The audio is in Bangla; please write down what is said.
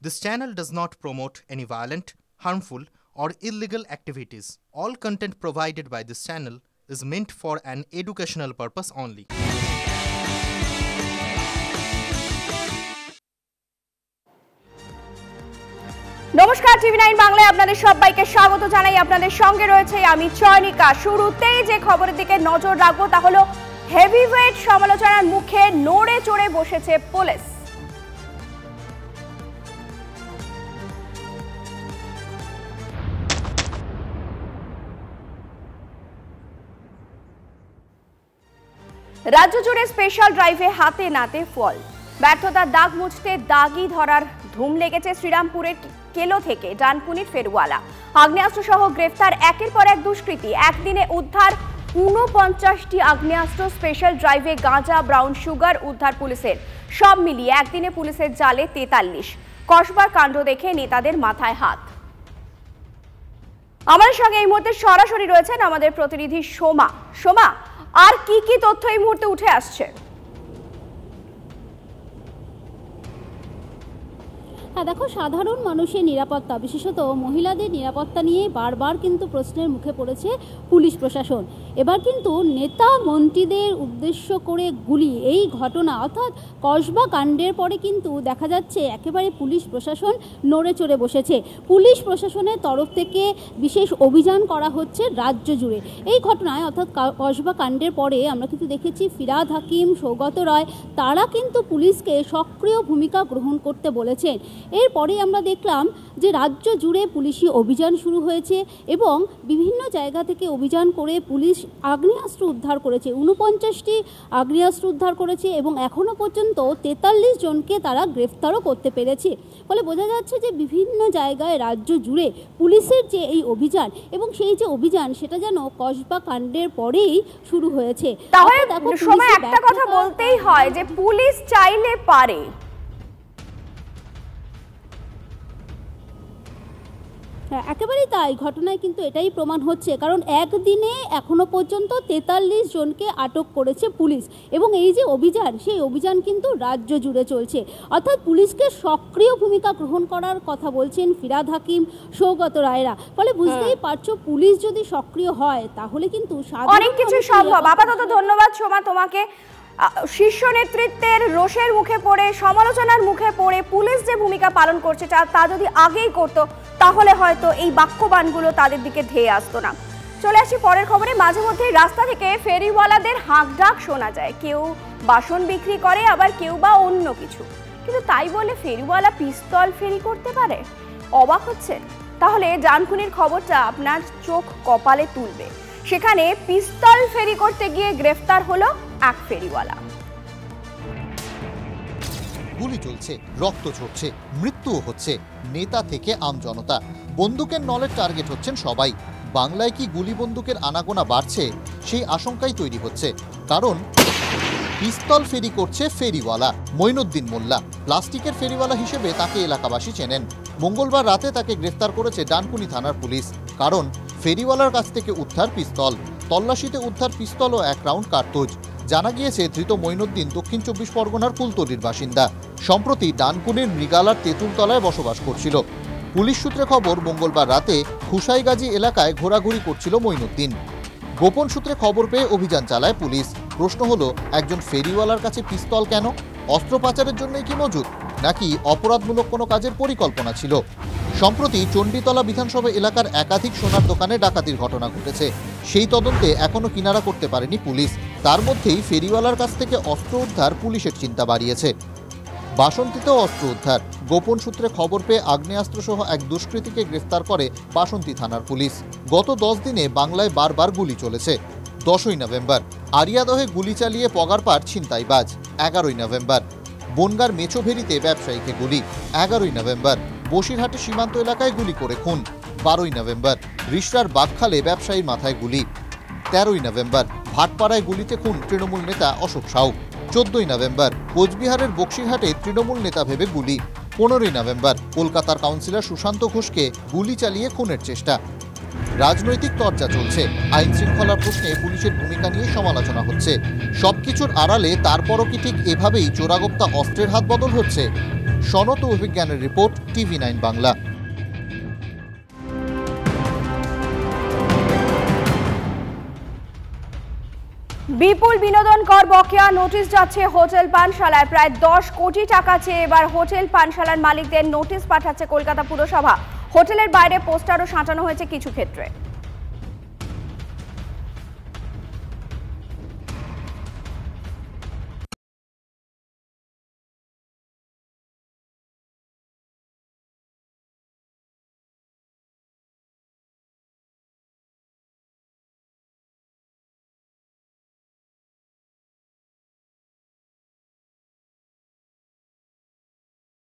This channel does not promote any violent, harmful, or illegal activities. All content provided by this channel is meant for an educational purpose only. নমস্কার, টিভি9 বাংলায় আপনাদের সবাইকে স্বাগত জানাই। আপনাদের সঙ্গে রয়েছে আমি চয়নিকা। শুরুতেই যে খবরের দিকে নজর রাখবো তা হলো হেভিওয়েট সমালোচনার মুখে নড়ে চড়ে বসেছে পুলিশ। রাজ্য জুড়ে স্পেশাল ড্রাইভে হাতে নাতে ফল। ব্যর্থতার দাগ মুছতে দাগি ধরার ধুম লেগেছে শ্রীরামপুরের কেলো থেকে ডানকুনির ফেরওয়ালা। আগ্নেয়াস্ত্র সহ গ্রেফতার একের পর এক দুষ্কৃতী। একদিনে উদ্ধার ৪৯টি আগ্নেয়াস্ত্র। স্পেশাল ড্রাইভে গাঁজা, ব্রাউন সুগার উদ্ধার পুলিশের। সব মিলিয়ে একদিনে পুলিশের জালে ৪৩। কসবার কাণ্ড দেখে নেতাদের মাথায় হাত। আমাদের সঙ্গে এই মুহূর্তে সরাসরি রয়েছেন আমাদের প্রতিনিধি সোমা। সোমা, আর কি কি তথ্য এই মুহূর্তে উঠে আসছে? হ্যাঁ দেখো, সাধারণ মানুষের নিরাপত্তা, বিশেষত মহিলাদের নিরাপত্তা নিয়ে বারবার কিন্তু প্রশ্নের মুখে পড়েছে পুলিশ প্রশাসন। এবার কিন্তু নেতা মন্ত্রীদের উদ্দেশ্য করে গুলি, এই ঘটনা অর্থাৎ কসবা কাণ্ডের পরে কিন্তু দেখা যাচ্ছে একেবারে পুলিশ প্রশাসন নড়ে চড়ে বসেছে। পুলিশ প্রশাসনের তরফ থেকে বিশেষ অভিযান করা হচ্ছে রাজ্য জুড়ে। এই ঘটনায় অর্থাৎ কসবা কাণ্ডের পরে আমরা কিন্তু দেখেছি ফিরহাদ হাকিম, সৌগত রায় তারা কিন্তু পুলিশকে সক্রিয় ভূমিকা গ্রহণ করতে বলেছেন। এরপরে আমরা দেখলাম যে রাজ্য জুড়ে পুলিশি অভিযান শুরু হয়েছে এবং বিভিন্ন জায়গা থেকে অভিযান করে পুলিশ আগ্নেয়াস্ত্র উদ্ধার করেছে। ৪৯টি আগ্নেয়াস্ত্র উদ্ধার করেছে এবং এখনও পর্যন্ত ৪৩ জনকে তারা গ্রেফতারও করতে পেরেছে। ফলে বোঝা যাচ্ছে যে বিভিন্ন জায়গায় রাজ্য জুড়ে পুলিশের যে এই অভিযান এবং সেই যে অভিযান সেটা যেন কসবা কাণ্ডের পরেই শুরু হয়েছে। তাহলে সময় একটা কথা বলতেই হয় যে পুলিশ চাইলে পারে। হ্যাঁ, একেবারেই তাই। ঘটনায় কিন্তু এটাই প্রমাণ হচ্ছে, কারণ একদিনে এখনো পর্যন্ত ৪৩ জনকে আটক করেছে পুলিশ এবং এই যে অভিযান, সেই অভিযান কিন্তু রাজ্য জুড়ে চলছে। অর্থাৎ পুলিশকে সক্রিয় ভূমিকা গ্রহণ করার কথা বলছেন ফিরহাদ হাকিম, সৌগত রায়রা। ফলে বুঝতেই পারছো পুলিশ যদি সক্রিয় হয় তাহলে কিন্তু অনেক কিছু সম্ভব। আপাতত ধন্যবাদ সোমা তোমাকে। শীর্ষ নেতৃত্বের রোষের মুখে পড়ে, সমালোচনার মুখে পড়ে পুলিশ যে ভূমিকা পালন করছে তা যদি আগেই করতো তাহলে হয়তো এই বাক্যবাণগুলো তাদের দিকে ধেয়ে আসতো না। চলে আসি পরের খবরে। মাঝে মধ্যে রাস্তা থেকে ফেরিওয়ালাদের হাঁকডাক শোনা যায়। কেউ বাসন বিক্রি করে, আবার কেউ বা অন্য কিছু। কিন্তু তাই বলে ফেরিওয়ালা পিস্তল ফেরি করতে পারে? অবাক হচ্ছে? তাহলে ডানকুনির খবরটা আপনার চোখ কপালে তুলবে। সেখানে পিস্তল ফেরি করতে গিয়ে গ্রেফতার হলো এক ফেরিওয়ালা। গুলি চলছে, রক্ত ঝরছে, মৃত্যুও হচ্ছে। নেতা থেকে আম জনতা, বন্দুকের নলের টার্গেট হচ্ছেন সবাই। বাংলায় কি গুলি বন্দুকের আনাগোনা বাড়ছে, সেই আশঙ্কাই তৈরি হচ্ছে। কারণ পিস্তল ফেরি করছে ফেরিওয়ালা মঈনুদ্দিন মোল্লা। প্লাস্টিকের ফেরিওয়ালা হিসেবে তাকে এলাকাবাসী চেনেন। মঙ্গলবার রাতে তাকে গ্রেফতার করেছে ডানকুনি থানার পুলিশ। কারণ ফেরিওয়ালার কাছ থেকে উদ্ধার পিস্তল। তল্লাশিতে উদ্ধার পিস্তল ও ১ রাউন্ড কার্তুজ। জানা গিয়েছে ধৃত মঈনুদ্দিন দক্ষিণ ২৪ পরগনার কুলতলির বাসিন্দা। সম্প্রতি ডানকুনির মৃগালার তেঁতুলতলায় বসবাস করছিল। পুলিশ সূত্রে খবর, মঙ্গলবার রাতে খুসাইগাজী এলাকায় ঘোরাঘুরি করছিল মঈনুদ্দিন। গোপন সূত্রে খবর পেয়ে অভিযান চালায় পুলিশ। প্রশ্ন হলো, একজন ফেরিওয়ালার কাছে পিস্তল কেন? অস্ত্র পাচারের জন্যই কি মজুদ, নাকি অপরাধমূলক কোনো কাজের পরিকল্পনা ছিল? সম্প্রতি চণ্ডীতলা বিধানসভা এলাকার একাধিক সোনার দোকানে ডাকাতির ঘটনা ঘটেছে। সেই তদন্তে এখনও কিনারা করতে পারেনি পুলিশ। তার মধ্যেই ফেরিওয়ালার কাছ থেকে অস্ত্র উদ্ধার পুলিশের চিন্তা বাড়িয়েছে। বাসন্তীতেও অস্ত্র উদ্ধার। গোপন সূত্রে খবর পেয়ে আগ্নেয়াস্ত্র সহ এক দুষ্কৃতীকে গ্রেফতার করে বাসন্তী থানার পুলিশ। গত ১০ দিনে বাংলায় বারবার গুলি চলেছে। ১০ই নভেম্বর আরিয়াদহে গুলি চালিয়ে পগারপাড় ছিনতাইবাজ। ১১ই নভেম্বর বনগাঁর মেছোভেরিতে ব্যবসায়ীকে গুলি। ১১ই নভেম্বর বসিরহাটে সীমান্ত এলাকায় গুলি করে খুন। ১২ই নভেম্বর রিষড়ার বাগখালে ব্যবসায়ীর মাথায় গুলি। ১৩ই নভেম্বর ভাটপাড়ায় গুলিতে খুন তৃণমূল নেতা অশোক সাউ। ১৪ই নভেম্বর কোচবিহারের বক্সিরহাটে তৃণমূল নেতা ভেবে গুলি। ১৫ই নভেম্বর কলকাতার কাউন্সিলর সুশান্ত ঘোষকে গুলি চালিয়ে খুনের চেষ্টা। রাজনৈতিক চর্চা চলছে। আইন শৃঙ্খলার প্রশ্নে পুলিশের ভূমিকা নিয়ে সমালোচনা হচ্ছে। সবকিছুর আড়ালে তারপরও কি ঠিক এভাবেই চোরাগোপ্তা অস্ত্রের হাত বদল হচ্ছে? সনত অভিজ্ঞানের রিপোর্ট, TV9 বাংলা। বিপুল বিনোদন কর বকেয়া নোটিশ যাচ্ছে হোটেল পানশালায়। প্রায় 10 কোটি টাকা চেয়ে এবার হোটেল পানশালার মালিকদের নোটিশ পাঠাচ্ছে কলকাতা পুরসভা। হোটেলের বাইরে পোস্টারও সাঁটানো হয়েছে কিছু ক্ষেত্রে।